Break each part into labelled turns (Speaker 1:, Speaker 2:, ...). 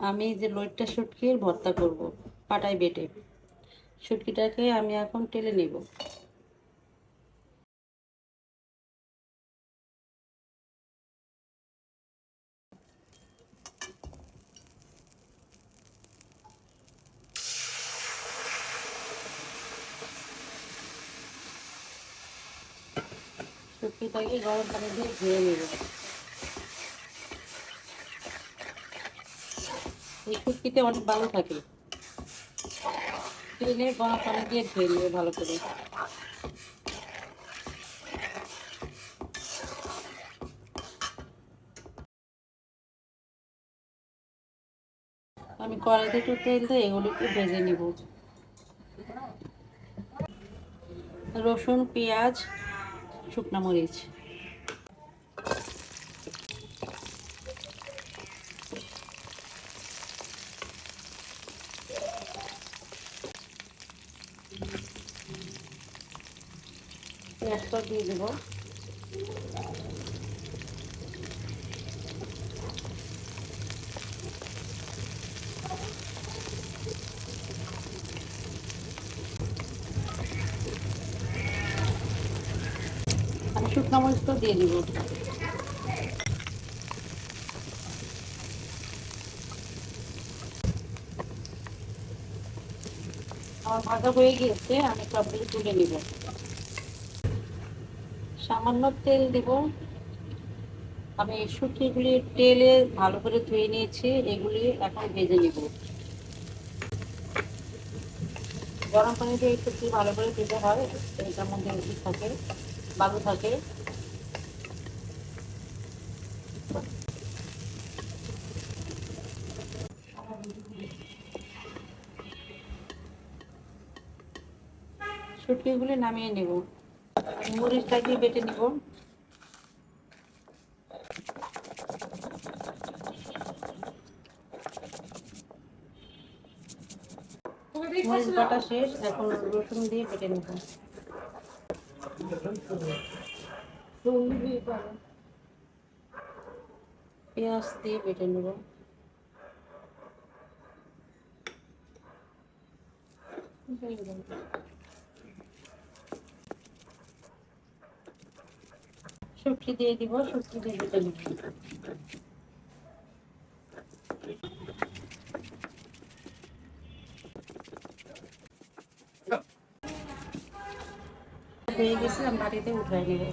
Speaker 1: আমি যে লইট্টা শুটকির ভর্তা করব পাটায় বেটে। শুটকিটাকে আমি এখন টেলে নেব। শুটকিটাকে গরম পানি দিয়ে ধুয়ে নেব। এই শুটকিতে অনেক বালু থাকে, টেলে গরম পানি দিয়ে ধুয়ে নেবে ভালো করে। আমি কড়াইতে একটু তেল দিয়ে এগুলো একটু ভেজে নিব। রসুন, পেঁয়াজ, শুকনা মরিচ। পেঁয়াজটা দিয়ে দেবো। আমি শুকনো মরিচটাও দিয়ে দিব। আমার ভাজা হয়ে গিয়েছে, আমি সবগুলো তুলে নিব। সামান্য তেল দিব। আমি এই শুটকিগুলি তেলে ভালো করে ধুয়ে নিয়েছি, এগুলি এখন ভেজে নিব। গরম পানি দিয়ে একটু ভালো করে দিতে হয়, এটার মধ্যে থাকে, বালু থাকে। শুটকিগুলি নামিয়ে নেব। মরিচটাকে বেটে নিব। মরিচ বাটা শেষ, এখন রসুন দিয়ে বেটে নেব। পেঁয়াজ দিয়ে বেটে নেব। শুটকি দিয়ে দিব, শুটকি দিয়ে বেটে নেব। হয়ে গেছে, আমি বাটিতে উঠাই নেব।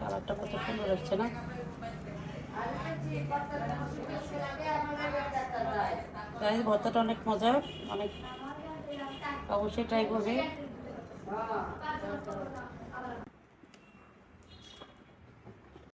Speaker 1: কালারটা কত সুন্দর আসছে না? গাইস, ভর্তাটা অনেক মজা, অনেক, অবশ্যই ট্রাই করবে।